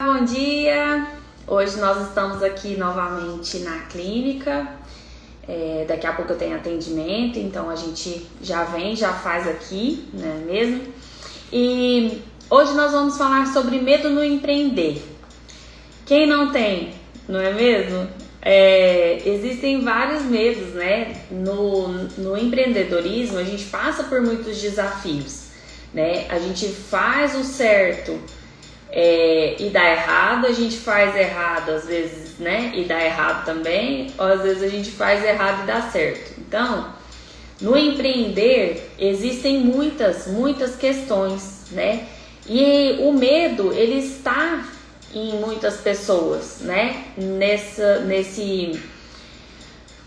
Bom dia! Hoje nós estamos aqui novamente na clínica. Daqui a pouco eu tenho atendimento, então a gente já vem, já faz aqui, né mesmo? E hoje nós vamos falar sobre medo no empreender. Quem não tem, não é mesmo? Existem vários medos, né? No empreendedorismo a gente passa por muitos desafios, né? A gente faz o certo e dá errado, a gente faz errado às vezes, né? E dá errado também, ou às vezes a gente faz errado e dá certo. Então, no empreender existem muitas questões, né? E o medo, ele está em muitas pessoas, né? Nesse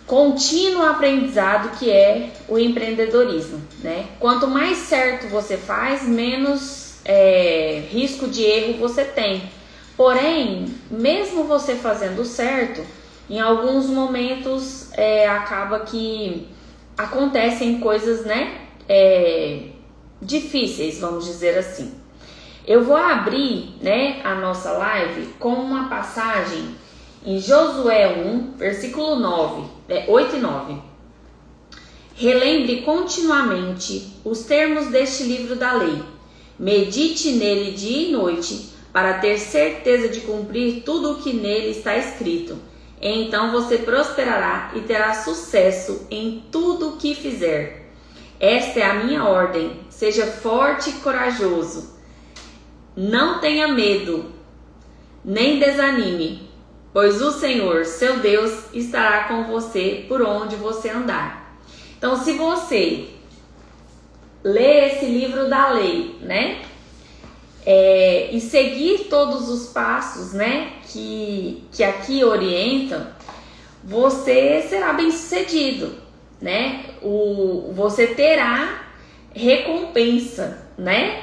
contínuo aprendizado que é o empreendedorismo, né? Quanto mais certo você faz, menos risco de erro você tem. Porém, mesmo você fazendo certo, em alguns momentos acaba que acontecem coisas, né, difíceis, vamos dizer assim. Eu vou abrir, né, a nossa live com uma passagem em Josué 1, versículo 9, 8 e 9. Relembre continuamente os termos deste livro da lei. Medite nele dia e noite, para ter certeza de cumprir tudo o que nele está escrito. Então você prosperará e terá sucesso em tudo o que fizer. Esta é a minha ordem. Seja forte e corajoso. Não tenha medo, nem desanime, pois o Senhor, seu Deus, estará com você por onde você andar. Então, se você ler esse livro da lei, né? E seguir todos os passos, né? Que aqui orientam, você será bem sucedido, né? Você terá recompensa, né?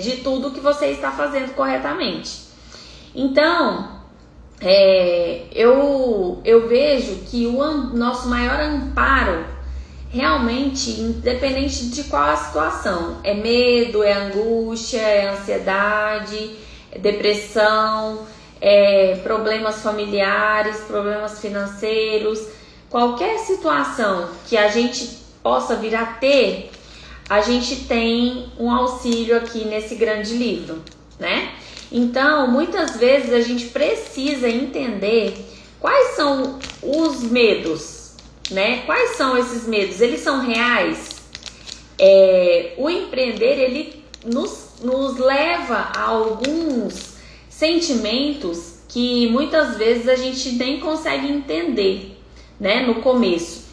De tudo que você está fazendo corretamente. Então, eu vejo que o nosso maior amparo, realmente, independente de qual a situação, é medo, é angústia, é ansiedade, é depressão, problemas familiares, problemas financeiros, qualquer situação que a gente possa vir a ter, a gente tem um auxílio aqui nesse grande livro, né? Então, muitas vezes a gente precisa entender quais são os medos, né? Quais são esses medos? Eles são reais? O empreender, ele nos leva a alguns sentimentos que muitas vezes a gente nem consegue entender, né? No começo.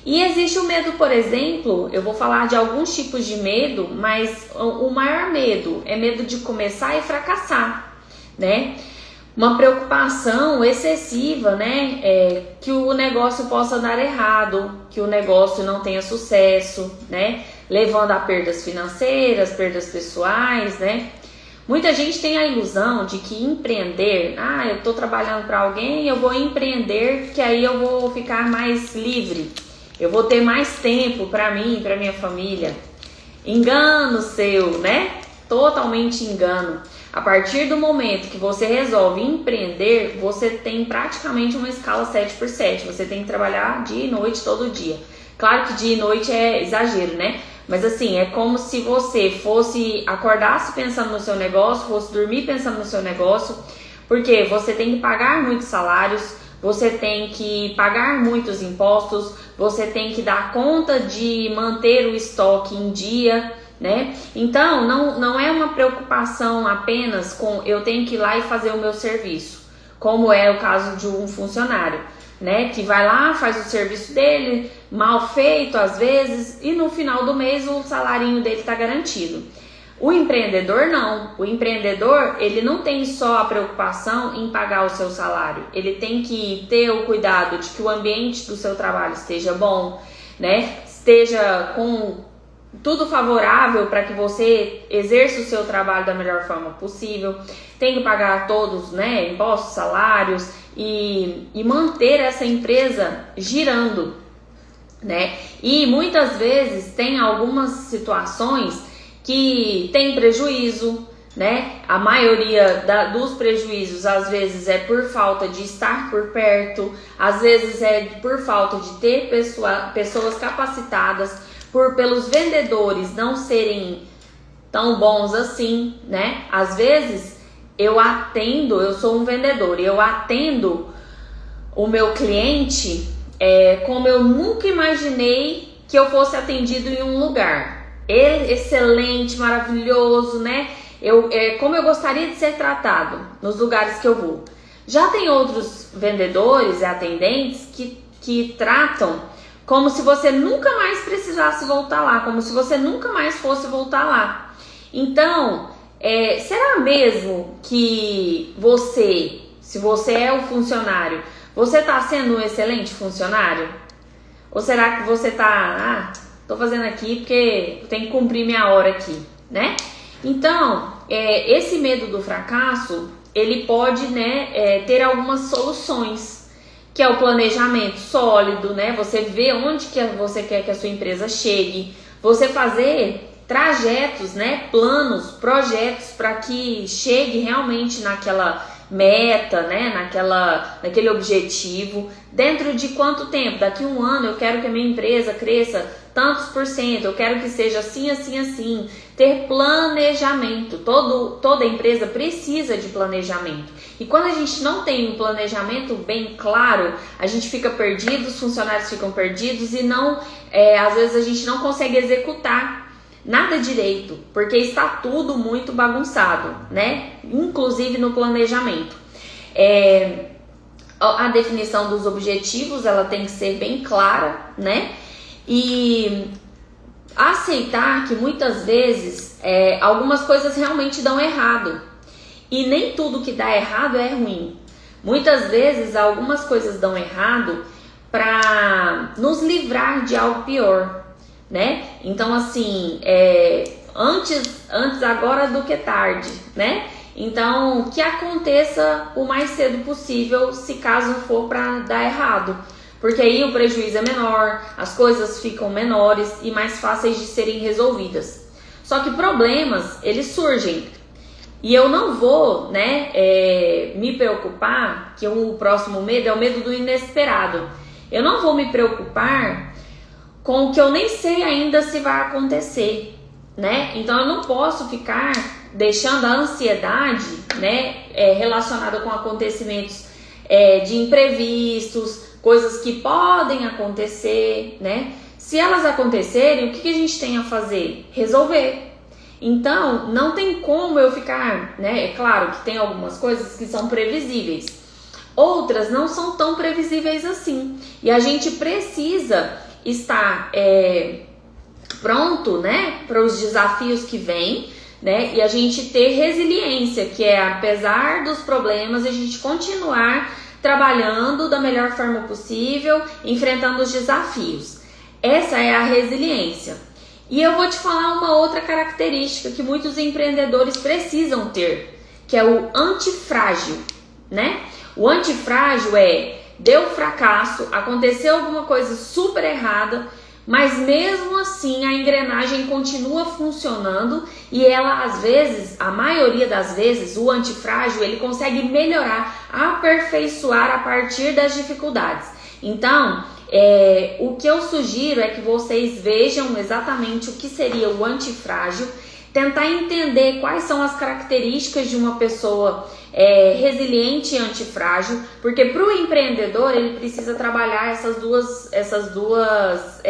E existe o medo, por exemplo, eu vou falar de alguns tipos de medo, mas o maior medo é medo de começar e fracassar, né? Uma preocupação excessiva, né? Que o negócio possa dar errado, que o negócio não tenha sucesso, né? Levando a perdas financeiras, perdas pessoais, né? Muita gente tem a ilusão de que empreender, eu tô trabalhando para alguém, eu vou empreender, que aí eu vou ficar mais livre, eu vou ter mais tempo para mim, para minha família. Engano seu, né? Totalmente engano. A partir do momento que você resolve empreender, você tem praticamente uma escala 7x7. Você tem que trabalhar dia e noite todo dia. Claro que dia e noite é exagero, né? Mas assim, é como se você acordasse pensando no seu negócio, fosse dormir pensando no seu negócio, porque você tem que pagar muitos salários, você tem que pagar muitos impostos, você tem que dar conta de manter o estoque em dia, né? Então, não é uma preocupação apenas com eu tenho que ir lá e fazer o meu serviço, como é o caso de um funcionário, né? Que vai lá, faz o serviço dele, mal feito às vezes, e no final do mês o salarinho dele está garantido. O empreendedor não. O empreendedor, ele não tem só a preocupação em pagar o seu salário. Ele tem que ter o cuidado de que o ambiente do seu trabalho esteja bom, né? Esteja com tudo favorável para que você exerça o seu trabalho da melhor forma possível. Tem que pagar todos, né, impostos, salários e manter essa empresa girando, né? E muitas vezes tem algumas situações que tem prejuízo, né? A maioria dos prejuízos às vezes é por falta de estar por perto, às vezes é por falta de ter pessoas capacitadas, pelos vendedores não serem tão bons assim, né? Às vezes eu sou um vendedor, eu atendo o meu cliente como eu nunca imaginei que eu fosse atendido em um lugar. Excelente, maravilhoso, né? Como eu gostaria de ser tratado nos lugares que eu vou. Já tem outros vendedores e atendentes que tratam como se você nunca mais precisasse voltar lá, como se você nunca mais fosse voltar lá. Então, será mesmo que você, se você é o funcionário, você está sendo um excelente funcionário? Ou será que você está, tô fazendo aqui porque eu tenho que cumprir minha hora aqui, né? Então, esse medo do fracasso, ele pode, né, ter algumas soluções, que é o planejamento sólido, né? Você vê onde que você quer que a sua empresa chegue, você fazer trajetos, né, planos, projetos para que chegue realmente naquela meta, né, naquele objetivo. Dentro de quanto tempo? Daqui a um ano eu quero que a minha empresa cresça tantos por cento, eu quero que seja assim, assim, assim. Ter planejamento. Toda empresa precisa de planejamento. E quando a gente não tem um planejamento bem claro, a gente fica perdido, os funcionários ficam perdidos e às vezes a gente não consegue executar nada direito, porque está tudo muito bagunçado, né? Inclusive no planejamento. A definição dos objetivos, ela tem que ser bem clara, né? E aceitar que muitas vezes algumas coisas realmente dão errado. E nem tudo que dá errado é ruim. Muitas vezes algumas coisas dão errado para nos livrar de algo pior, né? Então assim, antes agora do que tarde, né? Então que aconteça o mais cedo possível, se caso for para dar errado, porque aí o prejuízo é menor, as coisas ficam menores e mais fáceis de serem resolvidas. Só que problemas, eles surgem e eu não vou, né, me preocupar, que o próximo medo é o medo do inesperado. Eu não vou me preocupar com o que eu nem sei ainda se vai acontecer, né? Então eu não posso ficar deixando a ansiedade, né, relacionada com acontecimentos de imprevistos, coisas que podem acontecer, né? Se elas acontecerem, o que a gente tem a fazer? Resolver. Então, não tem como eu ficar, né? É claro que tem algumas coisas que são previsíveis, outras não são tão previsíveis assim. E a gente precisa estar pronto, né, para os desafios que vêm, né? E a gente ter resiliência, que é apesar dos problemas, a gente continuar trabalhando da melhor forma possível, enfrentando os desafios. Essa é a resiliência. E eu vou te falar uma outra característica que muitos empreendedores precisam ter, que é o antifrágil, né? O antifrágil deu fracasso, aconteceu alguma coisa super errada, mas mesmo assim a engrenagem continua funcionando e ela, às vezes, a maioria das vezes, o antifrágil, ele consegue melhorar, aperfeiçoar a partir das dificuldades. Então, o que eu sugiro é que vocês vejam exatamente o que seria o antifrágil, tentar entender quais são as características de uma pessoa resiliente e antifrágil, porque para o empreendedor ele precisa trabalhar essas duas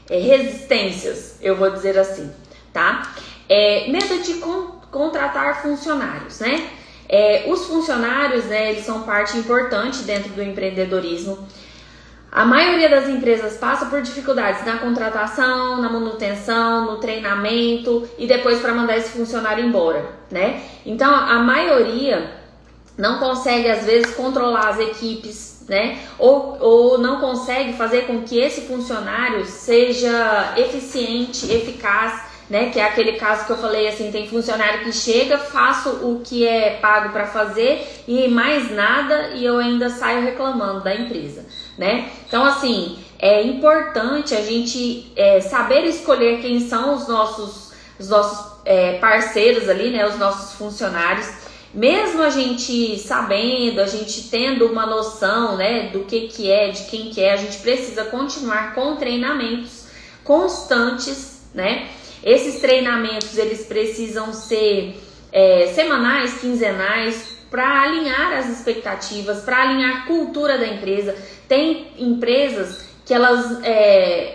resistências, eu vou dizer assim, tá? Medo de contratar funcionários, né? Os funcionários, né, eles são parte importante dentro do empreendedorismo. A maioria das empresas passa por dificuldades na contratação, na manutenção, no treinamento e depois para mandar esse funcionário embora, né? Então, a maioria não consegue, às vezes, controlar as equipes, né? Ou não consegue fazer com que esse funcionário seja eficiente, eficaz, né? Que é aquele caso que eu falei assim, tem funcionário que chega, faço o que é pago para fazer e mais nada e eu ainda saio reclamando da empresa, né? Então assim, é importante a gente saber escolher quem são os nossos parceiros ali, né, os nossos funcionários, mesmo a gente sabendo, a gente tendo uma noção, né, do que é, de quem que é, a gente precisa continuar com treinamentos constantes, né? Esses treinamentos, eles precisam ser semanais, quinzenais, para alinhar as expectativas, para alinhar a cultura da empresa. Tem empresas que elas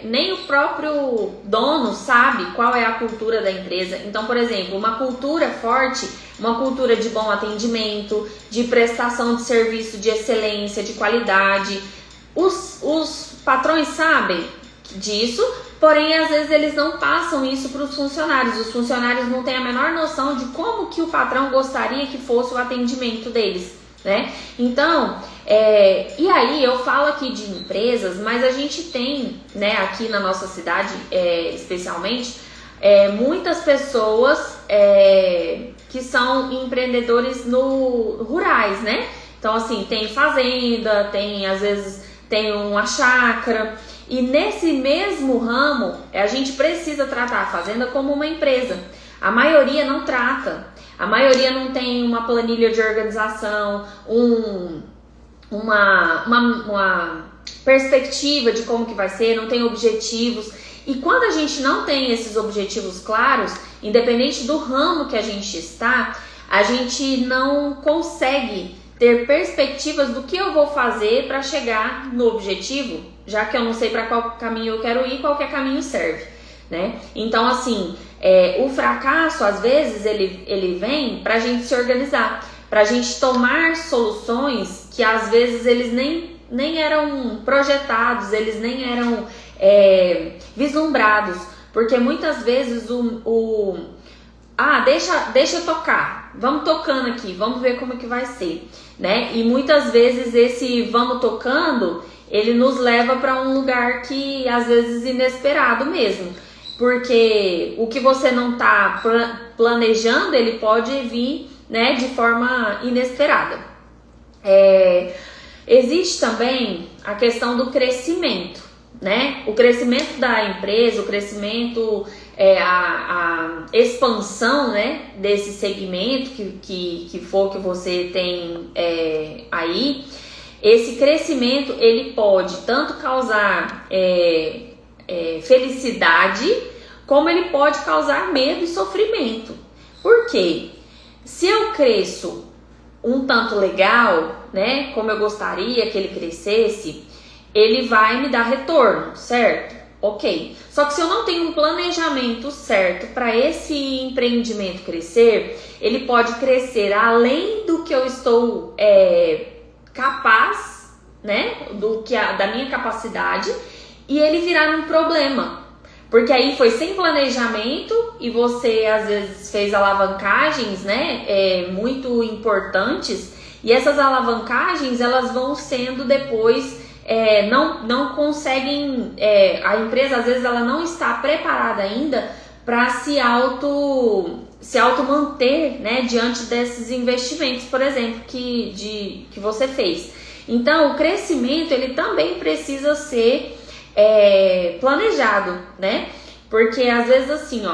nem o próprio dono sabe qual é a cultura da empresa. Então, por exemplo, uma cultura forte, uma cultura de bom atendimento, de prestação de serviço de excelência, de qualidade. Os patrões sabem disso, porém às vezes eles não passam isso para os funcionários. Os funcionários não têm a menor noção de como que o patrão gostaria que fosse o atendimento deles, né? Então, e aí eu falo aqui de empresas, mas a gente tem, né, aqui na nossa cidade, especialmente, muitas pessoas que são empreendedores rurais, né? Então, assim, tem fazenda, às vezes tem uma chácara. E nesse mesmo ramo, a gente precisa tratar a fazenda como uma empresa. A maioria não trata. A maioria não tem uma planilha de organização, uma perspectiva de como que vai ser, não tem objetivos. E quando a gente não tem esses objetivos claros, independente do ramo que a gente está, a gente não consegue ter perspectivas do que eu vou fazer para chegar no objetivo, já que eu não sei para qual caminho eu quero ir, qualquer caminho serve, né? Então, assim, o fracasso, às vezes, ele vem para a gente se organizar, para a gente tomar soluções que, às vezes, eles nem eram projetados, eles nem eram vislumbrados, porque muitas vezes deixa eu tocar, vamos tocando aqui, vamos ver como que vai ser, né? E muitas vezes esse vamos tocando, ele nos leva para um lugar que às vezes inesperado mesmo, porque o que você não está planejando, ele pode vir, né, de forma inesperada. Existe também a questão do crescimento, né? O crescimento da empresa, o crescimento, a expansão, né, desse segmento que for que você tem aí. Esse crescimento, ele pode tanto causar felicidade, como ele pode causar medo e sofrimento. Por quê? Se eu cresço um tanto legal, né, como eu gostaria que ele crescesse, ele vai me dar retorno, certo? Ok. Só que se eu não tenho um planejamento certo para esse empreendimento crescer, ele pode crescer além do que eu estou capaz, né, da minha capacidade, e ele virar um problema. Porque aí foi sem planejamento e você às vezes fez alavancagens, né, muito importantes, e essas alavancagens elas vão sendo depois, não conseguem, a empresa às vezes ela não está preparada ainda para se auto manter, né, diante desses investimentos, por exemplo, que você fez. Então o crescimento ele também precisa ser planejado, né? Porque às vezes assim,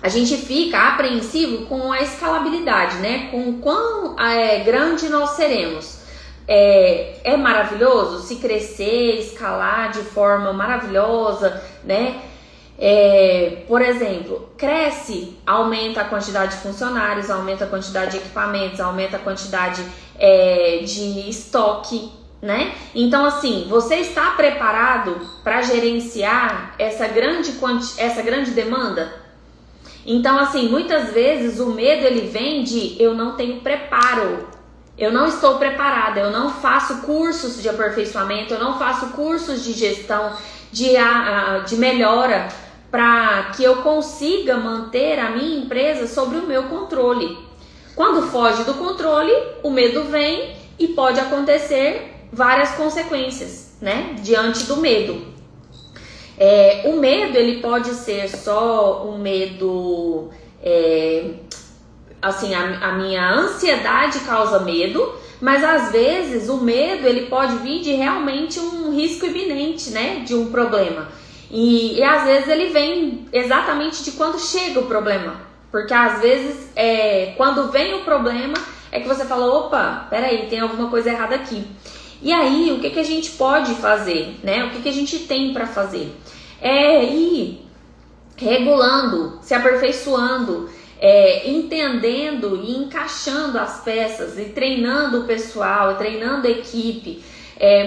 a gente fica apreensivo com a escalabilidade, né? Com quão grande nós seremos. É maravilhoso se crescer, escalar de forma maravilhosa, né? Por exemplo, cresce, aumenta a quantidade de funcionários, aumenta a quantidade de equipamentos, aumenta a quantidade de estoque, né? Então, assim, você está preparado para gerenciar essa grande demanda? Então, assim, muitas vezes o medo ele vem de eu não tenho preparo, eu não estou preparada, eu não faço cursos de aperfeiçoamento, eu não faço cursos de gestão, de melhora, para que eu consiga manter a minha empresa sob o meu controle. Quando foge do controle, o medo vem e pode acontecer várias consequências, né, diante do medo. O medo ele pode ser só um medo, assim, a minha ansiedade causa medo, mas às vezes o medo ele pode vir de realmente um risco iminente, né, de um problema. E às vezes ele vem exatamente de quando chega o problema. Porque às vezes, quando vem o problema, é que você fala, opa, peraí, tem alguma coisa errada aqui. E aí, o que a gente pode fazer, né? O que a gente tem para fazer? É ir regulando, se aperfeiçoando, entendendo e encaixando as peças e treinando o pessoal, treinando a equipe.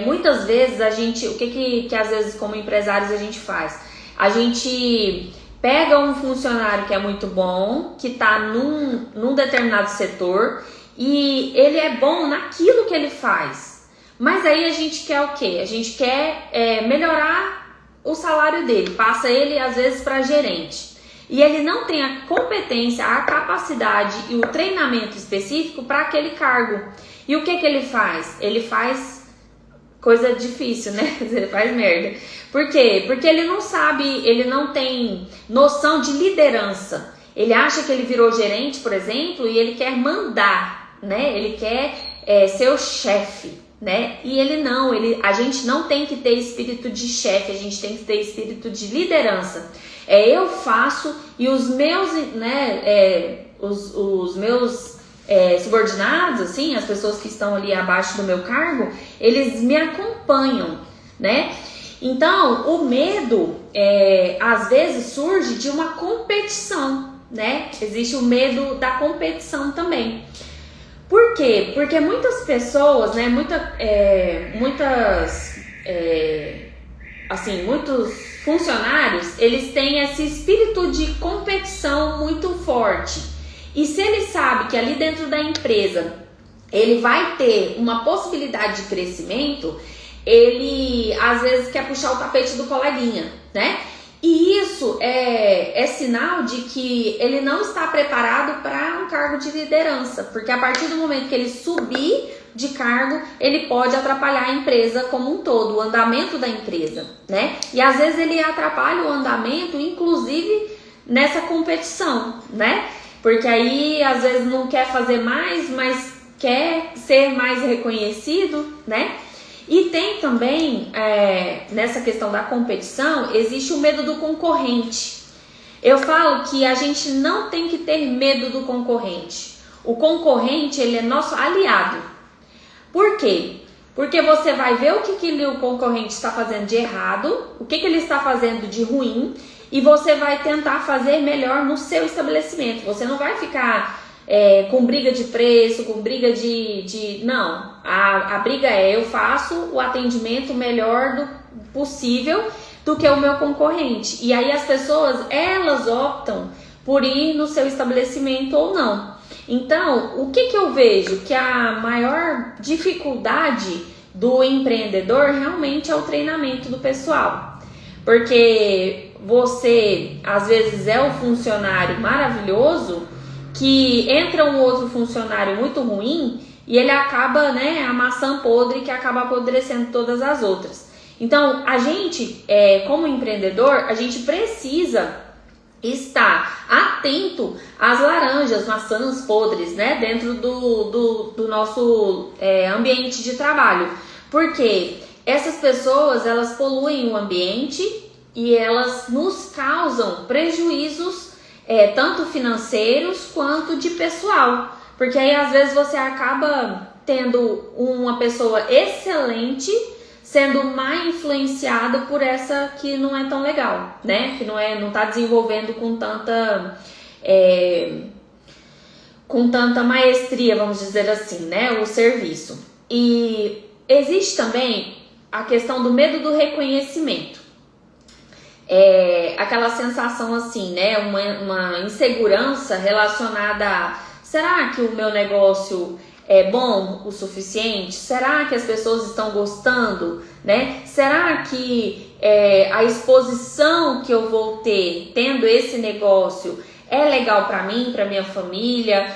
Muitas vezes a gente, o que às vezes como empresários a gente faz? A gente pega um funcionário que é muito bom, que está num determinado setor e ele é bom naquilo que ele faz. Mas aí a gente quer o quê? A gente quer melhorar o salário dele, passa ele às vezes para gerente. E ele não tem a competência, a capacidade e o treinamento específico para aquele cargo. E o que ele faz? Ele faz coisa difícil, né? Ele faz merda. Por quê? Porque ele não sabe, ele não tem noção de liderança. Ele acha que ele virou gerente, por exemplo, e ele quer mandar, né? Ele quer ser o chefe, né? E a gente não tem que ter espírito de chefe, a gente tem que ter espírito de liderança. Eu faço e os meus, né? Os meus subordinados, assim, as pessoas que estão ali abaixo do meu cargo, eles me acompanham, né? Então, o medo às vezes surge de uma competição, né? Existe o medo da competição também. Por quê? Porque muitas pessoas, né? Muitos funcionários, eles têm esse espírito de competição muito forte. E se ele sabe que ali dentro da empresa ele vai ter uma possibilidade de crescimento, ele às vezes quer puxar o tapete do coleguinha, né? E isso é sinal de que ele não está preparado para um cargo de liderança, porque a partir do momento que ele subir de cargo, ele pode atrapalhar a empresa como um todo, o andamento da empresa, né? E às vezes ele atrapalha o andamento, inclusive nessa competição, né? Porque aí às vezes não quer fazer mais, mas quer ser mais reconhecido, né? E tem também, nessa questão da competição, existe o medo do concorrente. Eu falo que a gente não tem que ter medo do concorrente. O concorrente, ele é nosso aliado. Por quê? Porque você vai ver o que o concorrente está fazendo de errado, o que ele está fazendo de ruim, e você vai tentar fazer melhor no seu estabelecimento. Você não vai ficar com briga de preço, com briga não, a briga eu faço o atendimento melhor possível do que o meu concorrente. E aí as pessoas, elas optam por ir no seu estabelecimento ou não. Então, o que eu vejo? Que a maior dificuldade do empreendedor realmente é o treinamento do pessoal. Porque você, às vezes, é um funcionário maravilhoso, que entra um outro funcionário muito ruim e ele acaba, né, a maçã podre que acaba apodrecendo todas as outras. Então, a gente, como empreendedor, a gente precisa estar atento às laranjas, maçãs podres, né, dentro do nosso ambiente de trabalho. Porque essas pessoas, elas poluem o ambiente e elas nos causam prejuízos tanto financeiros quanto de pessoal, porque aí às vezes você acaba tendo uma pessoa excelente sendo mal influenciada por essa que não é tão legal, né? Que não tá desenvolvendo com tanta maestria, vamos dizer assim, né? O serviço. E existe também a questão do medo do reconhecimento. Aquela sensação assim, né? Uma insegurança relacionada a: será que o meu negócio é bom o suficiente? Será que as pessoas estão gostando, né? Será que a exposição que eu vou ter tendo esse negócio é legal para mim, para minha família,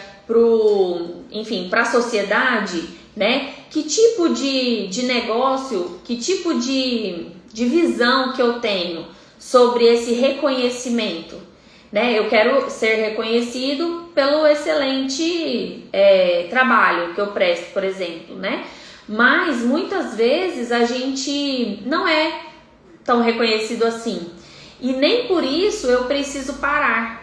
para a sociedade, né? Que tipo de negócio, que tipo de visão que eu tenho sobre esse reconhecimento, né? Eu quero ser reconhecido pelo excelente trabalho que eu presto, por exemplo, né? Mas muitas vezes a gente não é tão reconhecido assim. E nem por isso eu preciso parar.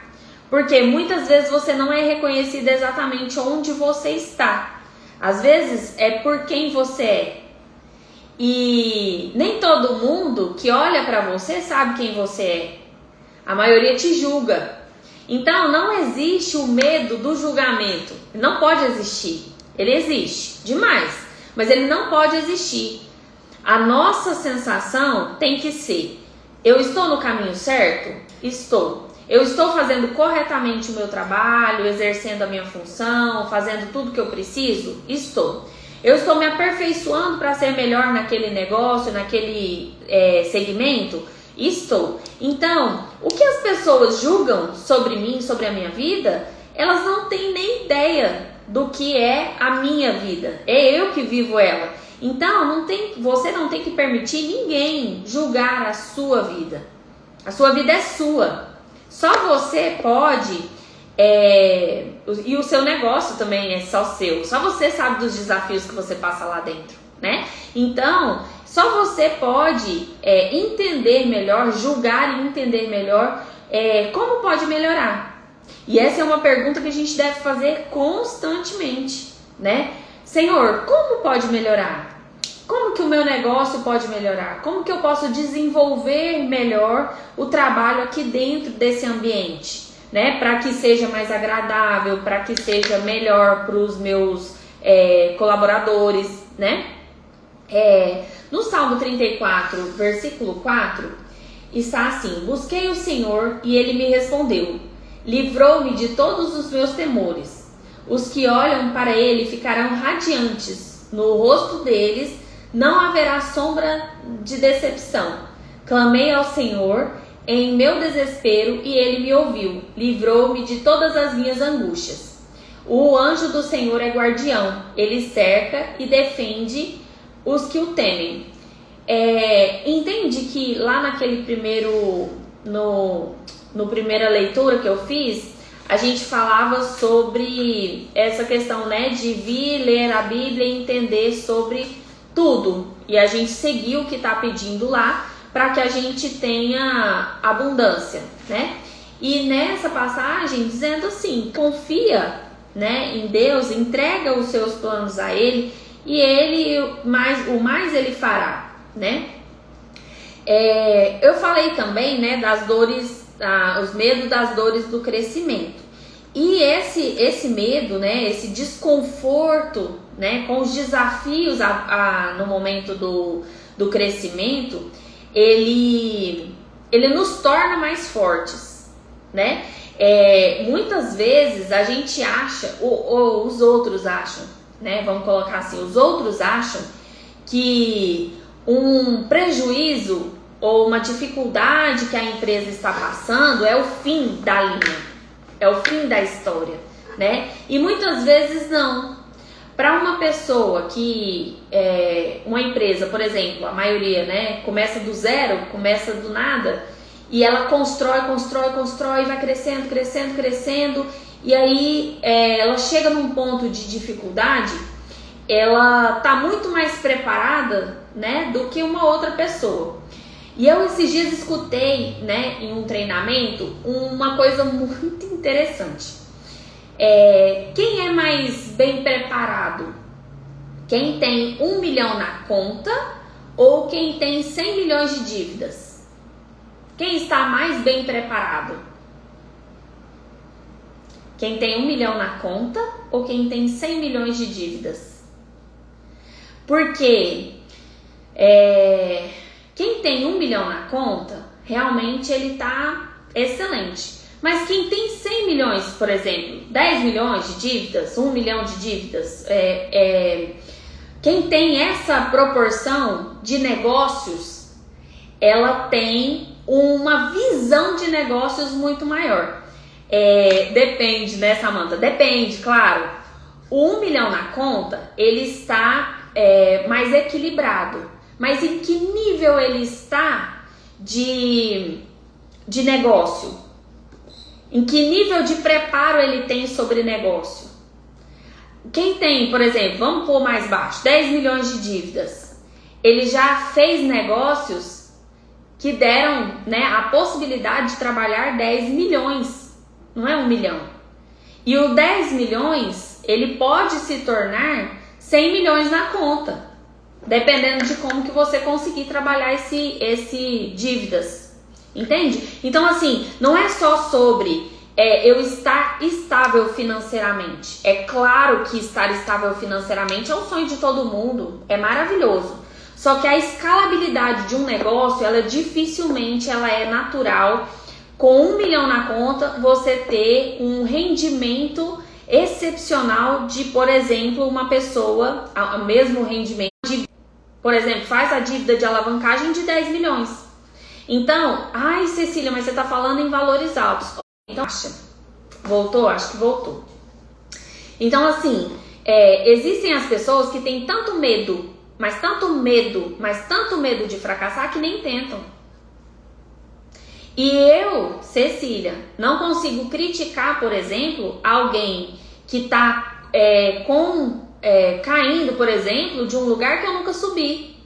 Porque muitas vezes você não é reconhecido exatamente onde você está. Às vezes é por quem você é. E nem todo mundo que olha para você sabe quem você é. A maioria te julga. Então não existe o medo do julgamento. Não pode existir. Ele existe demais, mas ele não pode existir. A nossa sensação tem que ser: eu estou no caminho certo? Estou. Eu estou fazendo corretamente o meu trabalho, exercendo a minha função, fazendo tudo que eu preciso? Estou. Eu estou me aperfeiçoando para ser melhor naquele negócio, naquele segmento? Estou. Então, o que as pessoas julgam sobre mim, sobre a minha vida, elas não têm nem ideia do que é a minha vida. É eu que vivo ela. Então, você não tem que permitir ninguém julgar a sua vida. A sua vida é sua. Só você pode... e o seu negócio também é só seu. Só você sabe dos desafios que você passa lá dentro, né? Então, só você pode entender melhor, julgar e entender melhor como pode melhorar. E essa é uma pergunta que a gente deve fazer constantemente, né? Senhor, como pode melhorar? Como que o meu negócio pode melhorar? Como que eu posso desenvolver melhor o trabalho aqui dentro desse ambiente, né? Para que seja mais agradável, para que seja melhor para os meus colaboradores, né? No Salmo 34, versículo 4, está assim: busquei o Senhor e Ele me respondeu, livrou-me de todos os meus temores. Os que olham para Ele ficarão radiantes, no rosto deles não haverá sombra de decepção. Clamei ao Senhor em meu desespero e Ele me ouviu, livrou-me de todas as minhas angústias. O anjo do Senhor é guardião, Ele cerca e defende os que o temem. Entende que lá naquele no primeira leitura que eu fiz, a gente falava sobre essa questão, né, de vir ler a Bíblia e entender sobre tudo. E a gente seguir o que está pedindo lá para que a gente tenha abundância, né? E nessa passagem dizendo assim: confia, né, em Deus, entrega os seus planos a Ele e Ele o mais Ele fará, né? Eu falei também, né, das dores, os medos das dores do crescimento. E esse medo, né, esse desconforto, né, com os desafios no momento do crescimento, ele nos torna mais fortes, né? Muitas vezes a gente acha, ou os outros acham, né? Vamos colocar assim, os outros acham que um prejuízo ou uma dificuldade que a empresa está passando é o fim da linha, é o fim da história, né? E muitas vezes não. Para uma pessoa que, uma empresa, por exemplo, a maioria, né, começa do zero, começa do nada, e ela constrói, vai crescendo, e aí ela chega num ponto de dificuldade, ela tá muito mais preparada, né, do que uma outra pessoa. E eu esses dias escutei, né, em um treinamento, uma coisa muito interessante. Quem é mais bem preparado? Quem tem 1 milhão na conta ou quem tem 100 milhões de dívidas? Quem está mais bem preparado? Quem tem 1 milhão na conta ou quem tem 100 milhões de dívidas? Porque quem tem 1 milhão na conta, realmente ele está excelente. Mas quem tem 100 milhões, por exemplo, 10 milhões de dívidas, 1 milhão de dívidas, quem tem essa proporção de negócios, ela tem uma visão de negócios muito maior. Depende, né, Samantha? Depende, claro. O 1 milhão na conta, ele está mais equilibrado. Mas em que nível ele está de negócio? Em que nível de preparo ele tem sobre negócio? Quem tem, por exemplo, vamos pôr mais baixo, 10 milhões de dívidas, ele já fez negócios que deram, né, a possibilidade de trabalhar 10 milhões, não é 1 milhão. E o 10 milhões, ele pode se tornar 100 milhões na conta, dependendo de como que você conseguir trabalhar esse dívidas, entende? Então, assim, não é só sobre eu estar estável financeiramente. É claro que estar estável financeiramente é o sonho de todo mundo, é maravilhoso. Só que a escalabilidade de um negócio, ela dificilmente ela é natural. Com 1 milhão na conta, você ter um rendimento excepcional de, por exemplo, uma pessoa, o mesmo rendimento de, por exemplo, faz a dívida de alavancagem de 10 milhões. Então, ai Cecília, mas você está falando em valores altos. Então, voltou? Acho que voltou. Então, assim, existem as pessoas que têm tanto medo, mas tanto medo de fracassar que nem tentam. E eu, Cecília, não consigo criticar, por exemplo, alguém que está caindo, por exemplo, de um lugar que eu nunca subi.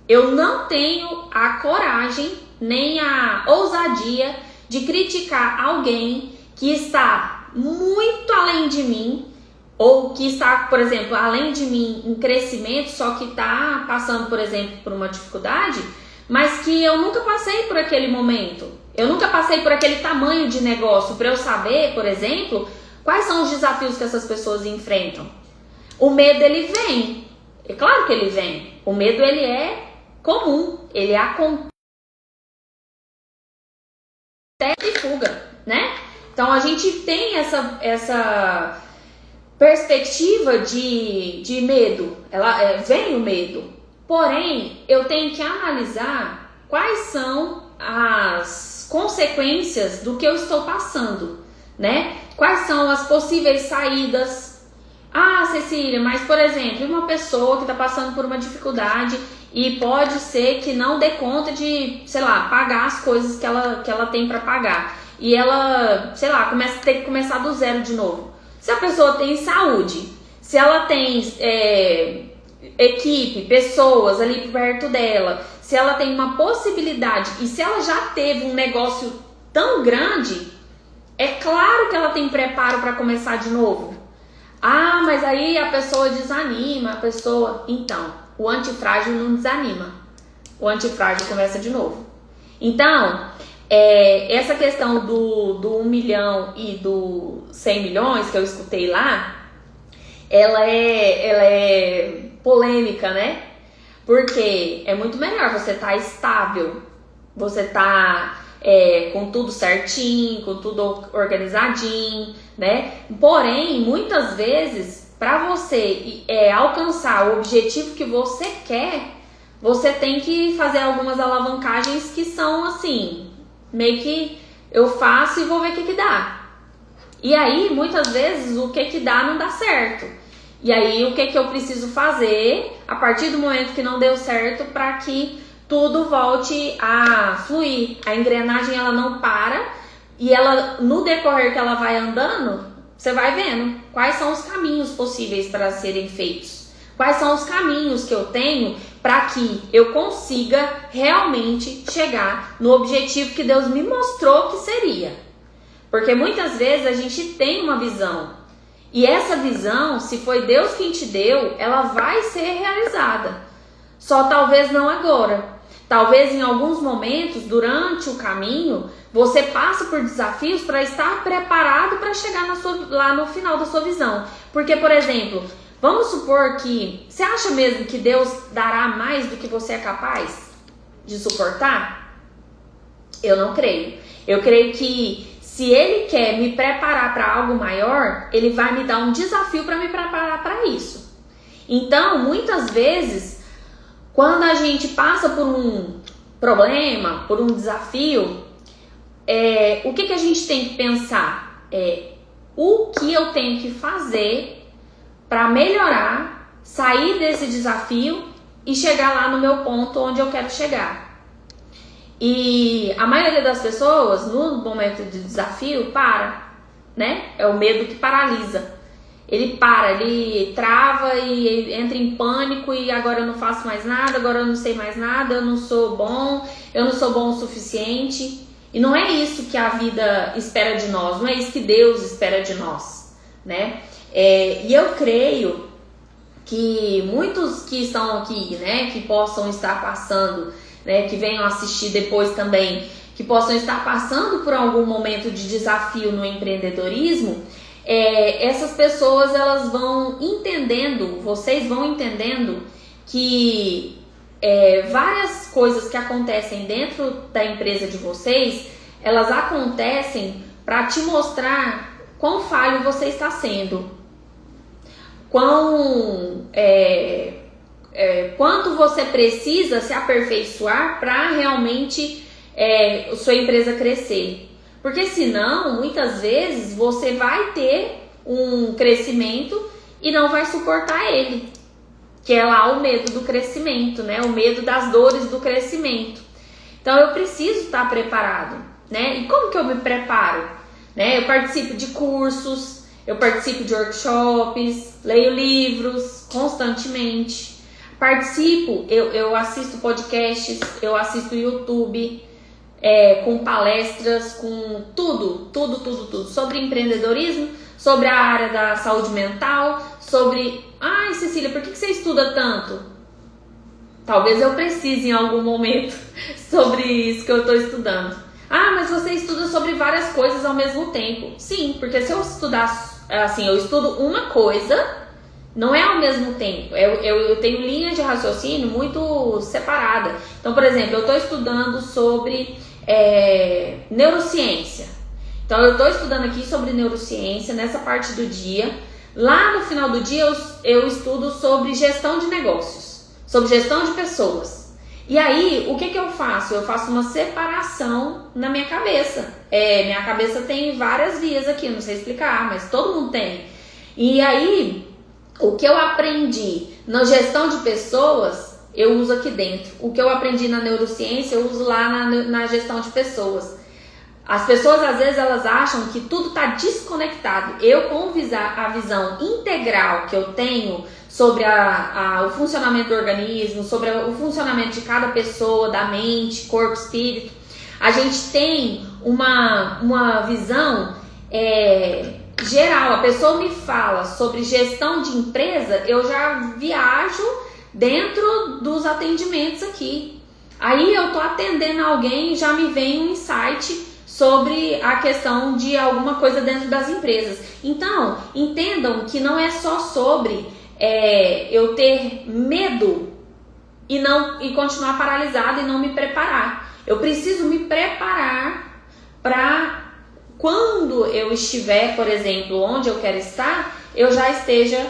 Eu não tenho a coragem nem a ousadia de criticar alguém que está muito além de mim, ou que está, por exemplo, além de mim em crescimento, só que está passando, por exemplo, por uma dificuldade, mas que eu nunca passei por aquele momento. Eu nunca passei por aquele tamanho de negócio para eu saber, por exemplo, quais são os desafios que essas pessoas enfrentam. O medo, ele vem. É claro que ele vem. O medo, ele é comum. Ele acontece e fuga, né? Então, a gente tem essa perspectiva de medo. Vem o medo. Porém, eu tenho que analisar quais são as consequências do que eu estou passando, né? Quais são as possíveis saídas. Ah, Cecília, mas por exemplo, uma pessoa que está passando por uma dificuldade e pode ser que não dê conta de, sei lá, pagar as coisas que ela tem para pagar. E ela, sei lá, tem que começar do zero de novo. Se a pessoa tem saúde, se ela tem equipe, pessoas ali perto dela, se ela tem uma possibilidade e se ela já teve um negócio tão grande, é claro que ela tem preparo para começar de novo. Ah, mas aí a pessoa desanima, Então, o antifrágil não desanima. O antifrágil começa de novo. Então, essa questão do 1 milhão e do 100 milhões que eu escutei lá, ela é polêmica, né? Porque é muito melhor você estar estável, você estar com tudo certinho, com tudo organizadinho, né? Porém, muitas vezes, para você alcançar o objetivo que você quer, você tem que fazer algumas alavancagens que são assim, meio que eu faço e vou ver o que dá. E aí, muitas vezes, o que dá não dá certo. E aí, o que eu preciso fazer a partir do momento que não deu certo para que tudo volte a fluir. A engrenagem, ela não para e ela, no decorrer que ela vai andando, você vai vendo quais são os caminhos possíveis para serem feitos. Quais são os caminhos que eu tenho para que eu consiga realmente chegar no objetivo que Deus me mostrou que seria. Porque muitas vezes a gente tem uma visão. E essa visão, se foi Deus quem te deu, ela vai ser realizada. Só talvez não agora. Talvez em alguns momentos, durante o caminho, você passe por desafios para estar preparado para chegar lá no final da sua visão. Porque, por exemplo, vamos supor que... Você acha mesmo que Deus dará mais do que você é capaz de suportar? Eu não creio. Eu creio que se Ele quer me preparar para algo maior, Ele vai me dar um desafio para me preparar para isso. Então, muitas vezes, quando a gente passa por um problema, por um desafio, o que a gente tem que pensar? O que eu tenho que fazer para melhorar, sair desse desafio e chegar lá no meu ponto onde eu quero chegar. E a maioria das pessoas, no momento de desafio, para, né? É o medo que paralisa. Ele para, ele trava e entra em pânico e agora eu não faço mais nada, agora eu não sei mais nada, eu não sou bom o suficiente. E não é isso que a vida espera de nós, não é isso que Deus espera de nós, né? E eu creio que muitos que estão aqui, né, que possam estar passando, né, que venham assistir depois também, que possam estar passando por algum momento de desafio no empreendedorismo, essas pessoas elas vão entendendo, vocês vão entendendo que várias coisas que acontecem dentro da empresa de vocês, elas acontecem para te mostrar quão falho você está sendo, quanto você precisa se aperfeiçoar para realmente sua empresa crescer. Porque senão, muitas vezes, você vai ter um crescimento e não vai suportar ele. Que é lá o medo do crescimento, né? O medo das dores do crescimento. Então, eu preciso estar preparado, né? E como que eu me preparo? Né? Eu participo de cursos, eu participo de workshops, leio livros constantemente. Eu assisto podcasts, eu assisto YouTube, com palestras, com tudo sobre empreendedorismo, sobre a área da saúde mental, sobre... Ai, Cecília, por que você estuda tanto? Talvez eu precise em algum momento sobre isso que eu estou estudando. Ah, mas você estuda sobre várias coisas ao mesmo tempo. Sim, porque se eu estudar, assim, eu estudo uma coisa, não é ao mesmo tempo. Eu tenho linha de raciocínio muito separada. Então, por exemplo, eu estou estudando sobre neurociência. Então, eu estou estudando aqui sobre neurociência nessa parte do dia. Lá no final do dia, eu estudo sobre gestão de negócios, sobre gestão de pessoas. E aí, o que eu faço? Eu faço uma separação na minha cabeça. Minha cabeça tem várias vias aqui, não sei explicar, mas todo mundo tem. E aí, o que eu aprendi na gestão de pessoas, eu uso aqui dentro. O que eu aprendi na neurociência, eu uso lá na gestão de pessoas. As pessoas, às vezes, elas acham que tudo está desconectado. Eu, com a visão integral que eu tenho sobre o funcionamento do organismo, sobre o funcionamento de cada pessoa, da mente, corpo, espírito, a gente tem uma visão geral. A pessoa me fala sobre gestão de empresa, eu já viajo dentro dos atendimentos aqui. Aí eu tô atendendo alguém e já me vem um insight sobre a questão de alguma coisa dentro das empresas. Então, entendam que não é só sobre eu ter medo e continuar paralisado e não me preparar. Eu preciso me preparar para quando eu estiver, por exemplo, onde eu quero estar, eu já esteja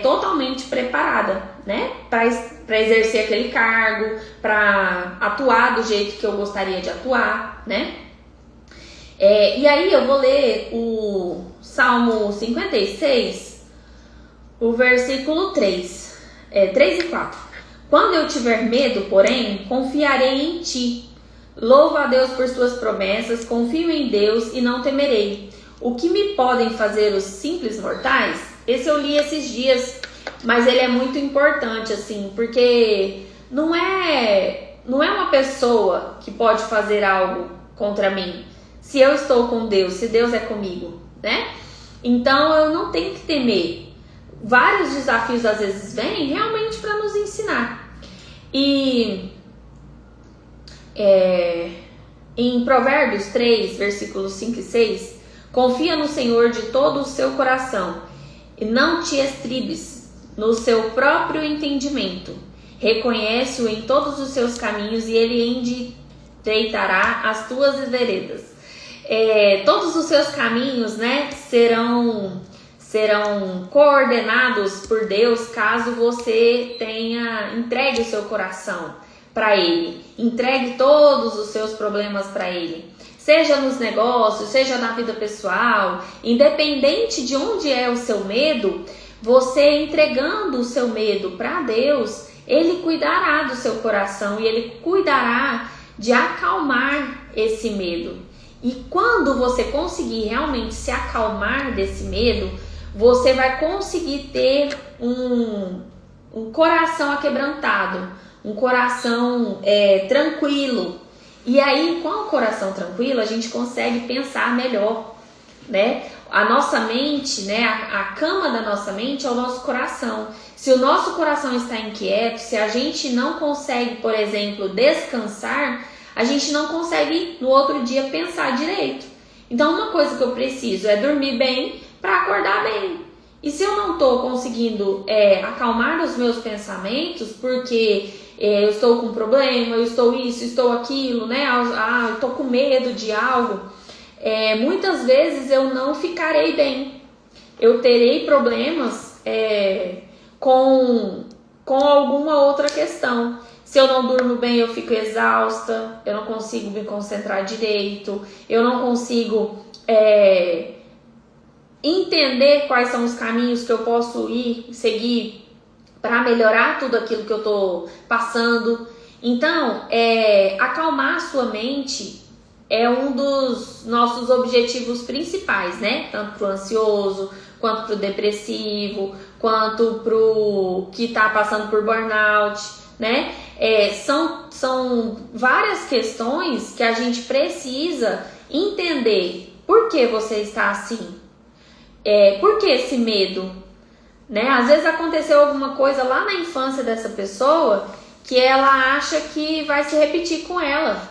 totalmente preparada, né? Para exercer aquele cargo, para atuar do jeito que eu gostaria de atuar, né? E aí eu vou ler o Salmo 56, o versículo 3 e 4. Quando eu tiver medo, porém, confiarei em ti. Louvo a Deus por suas promessas, confio em Deus e não temerei. O que me podem fazer os simples mortais? Esse eu li esses dias, mas ele é muito importante, assim, porque não é uma pessoa que pode fazer algo contra mim. Se eu estou com Deus, se Deus é comigo, né? Então eu não tenho que temer. Vários desafios às vezes vêm realmente para nos ensinar. E em Provérbios 3, versículos 5 e 6, confia no Senhor de todo o seu coração e não te estribes no seu próprio entendimento. Reconhece-o em todos os seus caminhos e ele endireitará as tuas veredas. Todos os seus caminhos, né, serão coordenados por Deus caso você tenha entregue o seu coração para Ele, entregue todos os seus problemas para Ele, seja nos negócios, seja na vida pessoal, independente de onde é o seu medo, você entregando o seu medo para Deus, Ele cuidará do seu coração e Ele cuidará de acalmar esse medo. E quando você conseguir realmente se acalmar desse medo, você vai conseguir ter um coração aquebrantado, um coração tranquilo. E aí, com o coração tranquilo, a gente consegue pensar melhor, né? A nossa mente, né? A cama da nossa mente é o nosso coração. Se o nosso coração está inquieto, se a gente não consegue, por exemplo, descansar, a gente não consegue no outro dia pensar direito. Então, uma coisa que eu preciso é dormir bem para acordar bem. E se eu não estou conseguindo acalmar os meus pensamentos, porque eu estou com um problema, eu estou isso, estou aquilo, né? Eu estou com medo de algo, muitas vezes eu não ficarei bem. Eu terei problemas com alguma outra questão. Se eu não durmo bem, eu fico exausta, eu não consigo me concentrar direito, eu não consigo entender quais são os caminhos que eu posso seguir para melhorar tudo aquilo que eu estou passando. Então, acalmar a sua mente é um dos nossos objetivos principais, né? Tanto para o ansioso, quanto para o depressivo, quanto para o que está passando por burnout, né? São várias questões que a gente precisa entender. Por que você está assim? Por que esse medo? Né? Às vezes aconteceu alguma coisa lá na infância dessa pessoa que ela acha que vai se repetir com ela.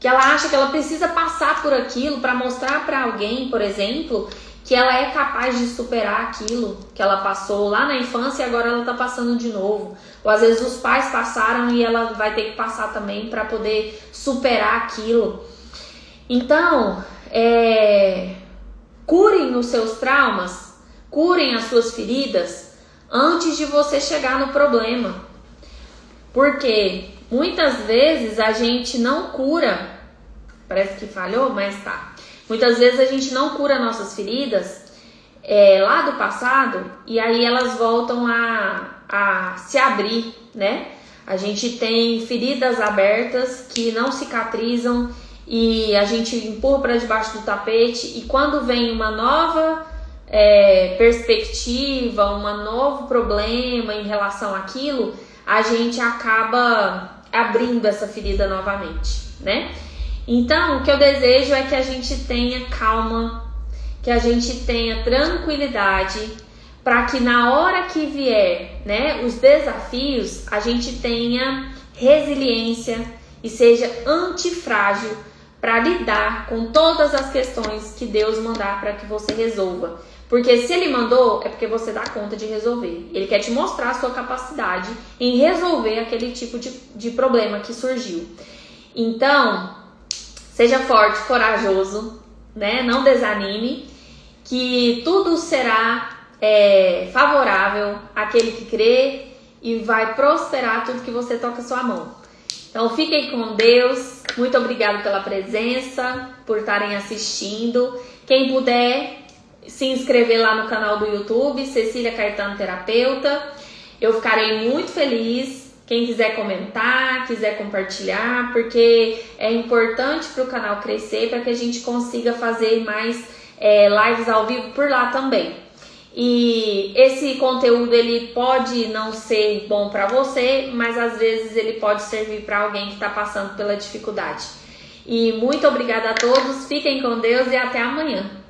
Que ela acha que ela precisa passar por aquilo para mostrar para alguém, por exemplo, que ela é capaz de superar aquilo que ela passou lá na infância e agora ela está passando de novo. Ou às vezes os pais passaram e ela vai ter que passar também para poder superar aquilo. Então, curem os seus traumas, curem as suas feridas antes de você chegar no problema. Porque muitas vezes a gente não cura, parece que falhou, mas tá. Muitas vezes a gente não cura nossas feridas lá do passado e aí elas voltam a se abrir, né? A gente tem feridas abertas que não cicatrizam e a gente empurra para debaixo do tapete e quando vem uma nova perspectiva, um novo problema em relação àquilo, a gente acaba abrindo essa ferida novamente, né? Então, o que eu desejo é que a gente tenha calma, que a gente tenha tranquilidade, para que na hora que vier, né, os desafios, a gente tenha resiliência e seja antifrágil para lidar com todas as questões que Deus mandar para que você resolva. Porque se Ele mandou, é porque você dá conta de resolver. Ele quer te mostrar a sua capacidade em resolver aquele tipo de problema que surgiu. Então, seja forte, corajoso, né? Não desanime, que tudo será favorável àquele que crê e vai prosperar tudo que você toca a sua mão. Então, fiquem com Deus. Muito obrigada pela presença, por estarem assistindo. Quem puder se inscrever lá no canal do YouTube, Cecília Caetano Terapeuta. Eu ficarei muito feliz. Quem quiser comentar, quiser compartilhar, porque é importante para o canal crescer, para que a gente consiga fazer mais lives ao vivo por lá também. E esse conteúdo ele pode não ser bom para você, mas às vezes ele pode servir para alguém que está passando pela dificuldade. E muito obrigada a todos, fiquem com Deus e até amanhã.